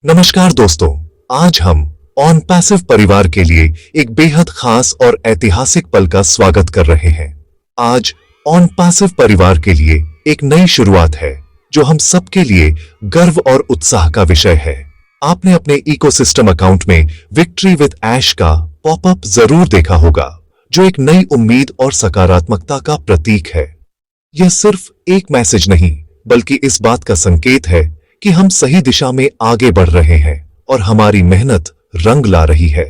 नमस्कार दोस्तों, आज हम ऑन पैसिव परिवार के लिए एक बेहद खास और ऐतिहासिक पल का स्वागत कर रहे हैं। आज ऑन पैसिव परिवार के लिए एक नई शुरुआत है जो हम सबके लिए गर्व और उत्साह का विषय है। आपने अपने इकोसिस्टम अकाउंट में विक्ट्री विद ऐश का पॉपअप जरूर देखा होगा, जो एक नई उम्मीद और सकारात्मकता का प्रतीक है। यह सिर्फ एक मैसेज नहीं, बल्कि इस बात का संकेत है कि हम सही दिशा में आगे बढ़ रहे हैं और हमारी मेहनत रंग ला रही है।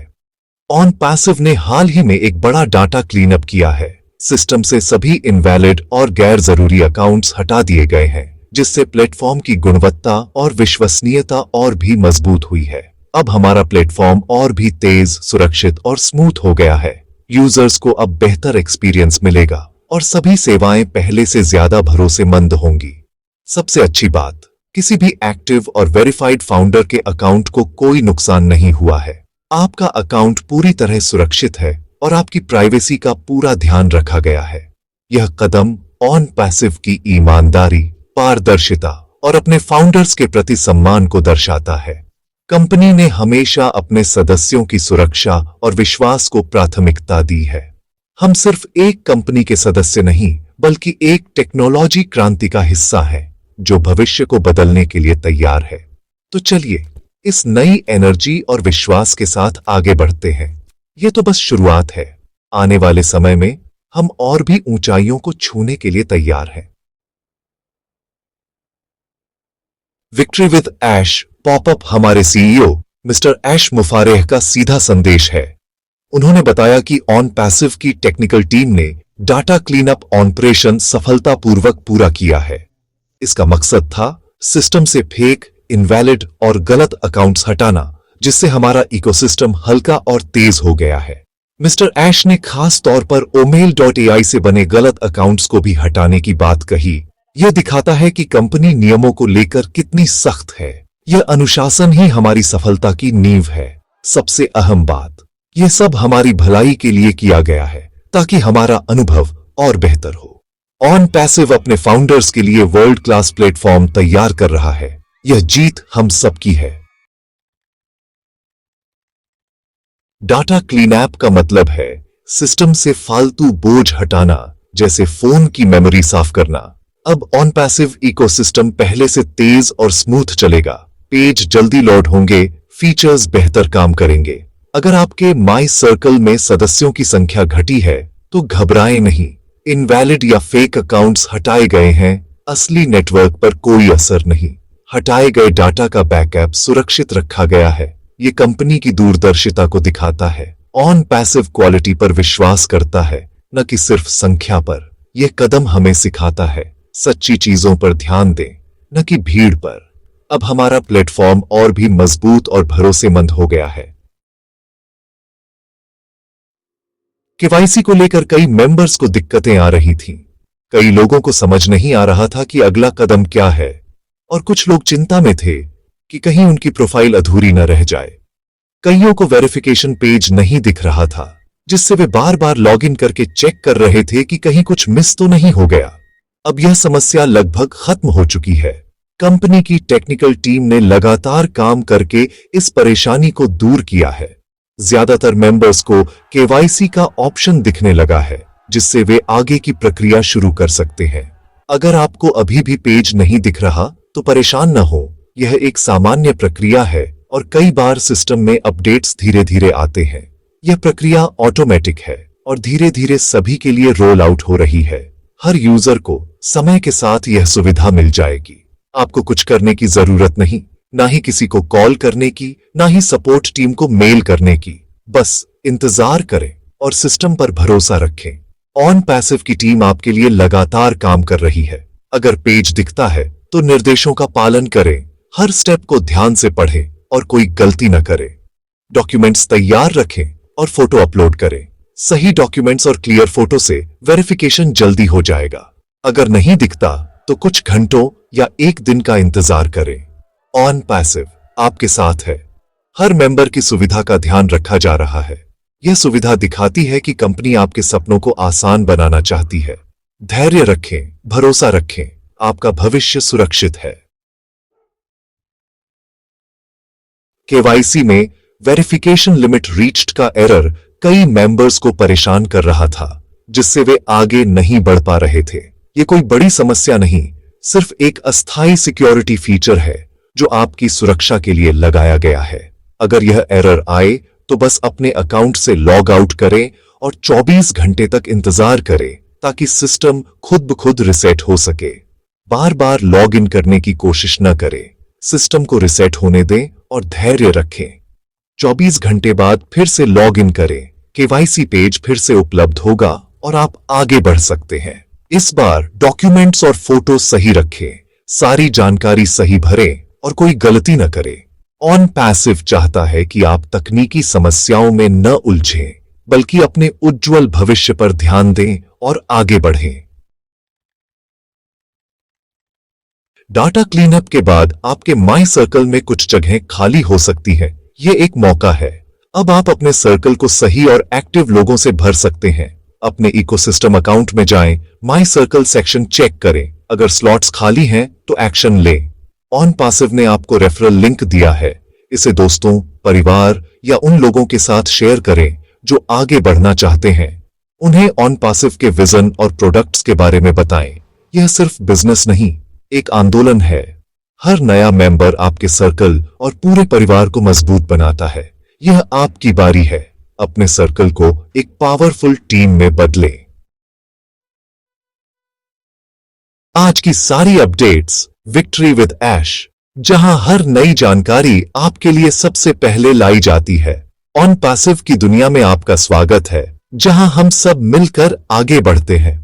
ऑन पैसिव ने हाल ही में एक बड़ा डाटा क्लीनअप किया है। सिस्टम से सभी इनवैलिड और गैर जरूरी अकाउंट्स हटा दिए गए हैं, जिससे प्लेटफॉर्म की गुणवत्ता और विश्वसनीयता और भी मजबूत हुई है। अब हमारा प्लेटफॉर्म और भी तेज, सुरक्षित और स्मूथ हो गया है। यूजर्स को अब बेहतर एक्सपीरियंस मिलेगा और सभी सेवाएं पहले से ज्यादा भरोसेमंद होंगी। सबसे अच्छी बात, किसी भी एक्टिव और वेरीफाइड फाउंडर के अकाउंट को कोई नुकसान नहीं हुआ है। आपका अकाउंट पूरी तरह सुरक्षित है और आपकी प्राइवेसी का पूरा ध्यान रखा गया है। यह कदम ऑन पैसिव की ईमानदारी, पारदर्शिता और अपने फाउंडर्स के प्रति सम्मान को दर्शाता है। कंपनी ने हमेशा अपने सदस्यों की सुरक्षा और विश्वास को प्राथमिकता दी है। हम सिर्फ एक कंपनी के सदस्य नहीं, बल्कि एक टेक्नोलॉजी क्रांति का हिस्सा है जो भविष्य को बदलने के लिए तैयार है। तो चलिए इस नई एनर्जी और विश्वास के साथ आगे बढ़ते हैं। यह तो बस शुरुआत है। आने वाले समय में हम और भी ऊंचाइयों को छूने के लिए तैयार हैं। विक्ट्री विद ऐश पॉपअप हमारे सीईओ मिस्टर ऐश मुफारेह का सीधा संदेश है। उन्होंने बताया कि ऑन पैसिव की टेक्निकल टीम ने डाटा क्लीनअप ऑपरेशन सफलतापूर्वक पूरा किया है। इसका मकसद था सिस्टम से फेक, इनवैलिड और गलत अकाउंट्स हटाना, जिससे हमारा इकोसिस्टम हल्का और तेज हो गया है। मिस्टर ऐश ने खास तौर पर omail.ai से बने गलत अकाउंट्स को भी हटाने की बात कही। यह दिखाता है कि कंपनी नियमों को लेकर कितनी सख्त है। यह अनुशासन ही हमारी सफलता की नींव है। सबसे अहम बात, यह सब हमारी भलाई के लिए किया गया है, ताकि हमारा अनुभव और बेहतर हो। ऑन पैसिव अपने फाउंडर्स के लिए वर्ल्ड क्लास प्लेटफॉर्म तैयार कर रहा है। यह जीत हम सबकी है। डाटा क्लीनअप का मतलब है सिस्टम से फालतू बोझ हटाना, जैसे फोन की मेमोरी साफ करना। अब ऑन पैसिव इकोसिस्टम पहले से तेज और स्मूथ चलेगा। पेज जल्दी लोड होंगे, फीचर्स बेहतर काम करेंगे। अगर आपके माई सर्कल में सदस्यों की संख्या घटी है तो घबराएं नहीं। इनवैलिड या फेक अकाउंट्स हटाए गए हैं, असली नेटवर्क पर कोई असर नहीं। हटाए गए डाटा का बैकअप सुरक्षित रखा गया है। ये कंपनी की दूरदर्शिता को दिखाता है। ऑन पैसिव क्वालिटी पर विश्वास करता है, न कि सिर्फ संख्या पर। यह कदम हमें सिखाता है सच्ची चीजों पर ध्यान दें, न कि भीड़ पर। अब हमारा प्लेटफॉर्म और भी मजबूत और भरोसेमंद हो गया है। केवाईसी को लेकर कई मेंबर्स को दिक्कतें आ रही थीं। कई लोगों को समझ नहीं आ रहा था कि अगला कदम क्या है, और कुछ लोग चिंता में थे कि कहीं उनकी प्रोफाइल अधूरी न रह जाए। कईयों को वेरिफिकेशन पेज नहीं दिख रहा था, जिससे वे बार बार लॉगिन करके चेक कर रहे थे कि कहीं कुछ मिस तो नहीं हो गया। अब यह समस्या लगभग खत्म हो चुकी है। कंपनी की टेक्निकल टीम ने लगातार काम करके इस परेशानी को दूर किया है। ज्यादातर मेंबर्स को केवाईसी का ऑप्शन दिखने लगा है, जिससे वे आगे की प्रक्रिया शुरू कर सकते हैं। अगर आपको अभी भी पेज नहीं दिख रहा तो परेशान न हो। यह एक सामान्य प्रक्रिया है और कई बार सिस्टम में अपडेट्स धीरे धीरे आते हैं। यह प्रक्रिया ऑटोमेटिक है और धीरे धीरे सभी के लिए रोल आउट हो रही है। हर यूजर को समय के साथ यह सुविधा मिल जाएगी। आपको कुछ करने की जरूरत नहीं, ना ही किसी को कॉल करने की, ना ही सपोर्ट टीम को मेल करने की। बस इंतजार करें और सिस्टम पर भरोसा रखें। ऑन पैसिव की टीम आपके लिए लगातार काम कर रही है। अगर पेज दिखता है तो निर्देशों का पालन करें, हर स्टेप को ध्यान से पढ़ें और कोई गलती न करें। डॉक्यूमेंट्स तैयार रखें और फोटो अपलोड करें। सही डॉक्यूमेंट्स और क्लियर फोटो से वेरिफिकेशन जल्दी हो जाएगा। अगर नहीं दिखता तो कुछ घंटों या एक दिन का इंतजार करें। ऑन पैसिव आपके साथ है। हर मेंबर की सुविधा का ध्यान रखा जा रहा है। यह सुविधा दिखाती है कि कंपनी आपके सपनों को आसान बनाना चाहती है। धैर्य रखें, भरोसा रखें, आपका भविष्य सुरक्षित है। केवाईसी में वेरिफिकेशन लिमिट रीच्ड का एरर कई मेंबर्स को परेशान कर रहा था, जिससे वे आगे नहीं बढ़ पा रहे थे। ये कोई बड़ी समस्या नहीं, सिर्फ एक अस्थायी सिक्योरिटी फीचर है जो आपकी सुरक्षा के लिए लगाया गया है। अगर यह एरर आए तो बस अपने अकाउंट से लॉग आउट करें और 24 घंटे तक इंतजार करें ताकि सिस्टम खुद ब खुद रिसेट हो सके। बार बार लॉग इन करने की कोशिश न करें, सिस्टम को रिसेट होने दें और धैर्य रखें। 24 घंटे बाद फिर से लॉग इन करें, केवाईसी पेज फिर से उपलब्ध होगा और आप आगे बढ़ सकते हैं। इस बार डॉक्यूमेंट्स और फोटो सही रखें, सारी जानकारी सही भरें और कोई गलती न करें। ऑन पैसिव चाहता है कि आप तकनीकी समस्याओं में न उलझें, बल्कि अपने उज्जवल भविष्य पर ध्यान दें और आगे बढ़ें। डाटा क्लीनअप के बाद आपके माई सर्कल में कुछ जगहें खाली हो सकती हैं। ये एक मौका है। अब आप अपने सर्कल को सही और एक्टिव लोगों से भर सकते हैं। अपने इकोसिस्टम अकाउंट में जाएं, माई सर्कल सेक्शन चेक करें। अगर स्लॉट्स खाली हैं तो एक्शन लें। ऑन पैसिव ने आपको रेफरल लिंक दिया है, इसे दोस्तों, परिवार या उन लोगों के साथ शेयर करें जो आगे बढ़ना चाहते हैं। उन्हें ऑन पैसिव के विजन और प्रोडक्ट्स के बारे में बताएं। यह सिर्फ बिजनेस नहीं, एक आंदोलन है। हर नया मेंबर आपके सर्कल और पूरे परिवार को मजबूत बनाता है। यह आपकी बारी है, अपने सर्कल को एक पावरफुल टीम में बदलें। आज की सारी अपडेट्स विक्ट्री विद ऐश, जहां हर नई जानकारी आपके लिए सबसे पहले लाई जाती है। ऑन पैसिव की दुनिया में आपका स्वागत है, जहां हम सब मिलकर आगे बढ़ते हैं।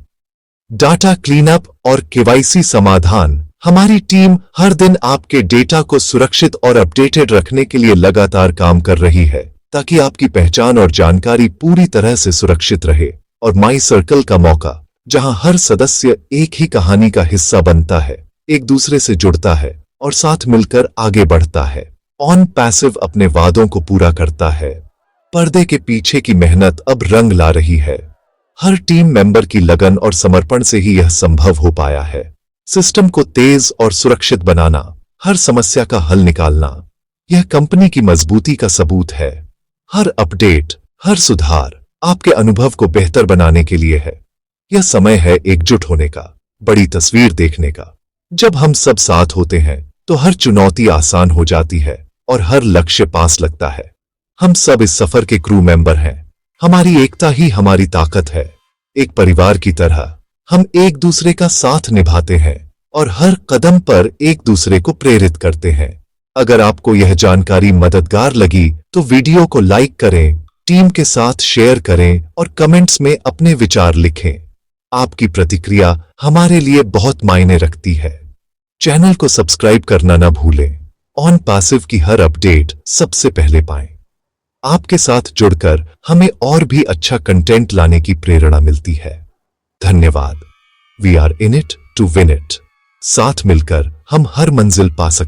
डाटा क्लीनअप और केवाईसी समाधान, हमारी टीम हर दिन आपके डेटा को सुरक्षित और अपडेटेड रखने के लिए लगातार काम कर रही है, ताकि आपकी पहचान और जानकारी पूरी तरह से सुरक्षित रहे। और माई सर्कल का मौका, जहां हर सदस्य एक ही कहानी का हिस्सा बनता है, एक दूसरे से जुड़ता है और साथ मिलकर आगे बढ़ता है। ऑन पैसिव अपने वादों को पूरा करता है। पर्दे के पीछे की मेहनत अब रंग ला रही है। हर टीम मेंबर की लगन और समर्पण से ही यह संभव हो पाया है। सिस्टम को तेज और सुरक्षित बनाना, हर समस्या का हल निकालना, यह कंपनी की मजबूती का सबूत है। हर अपडेट, हर सुधार आपके अनुभव को बेहतर बनाने के लिए है। यह समय है एकजुट होने का, बड़ी तस्वीर देखने का। जब हम सब साथ होते हैं तो हर चुनौती आसान हो जाती है और हर लक्ष्य पास लगता है। हम सब इस सफर के क्रू मेंबर हैं। हमारी एकता ही हमारी ताकत है। एक परिवार की तरह हम एक दूसरे का साथ निभाते हैं और हर कदम पर एक दूसरे को प्रेरित करते हैं। अगर आपको यह जानकारी मददगार लगी तो वीडियो को लाइक करें, टीम के साथ शेयर करें और कमेंट्स में अपने विचार लिखें। आपकी प्रतिक्रिया हमारे लिए बहुत मायने रखती है। चैनल को सब्सक्राइब करना न भूलें। ऑन पैसिव की हर अपडेट सबसे पहले पाएं। आपके साथ जुड़कर हमें और भी अच्छा कंटेंट लाने की प्रेरणा मिलती है। धन्यवाद। We are in it to win it. साथ मिलकर हम हर मंजिल पा सकते हैं।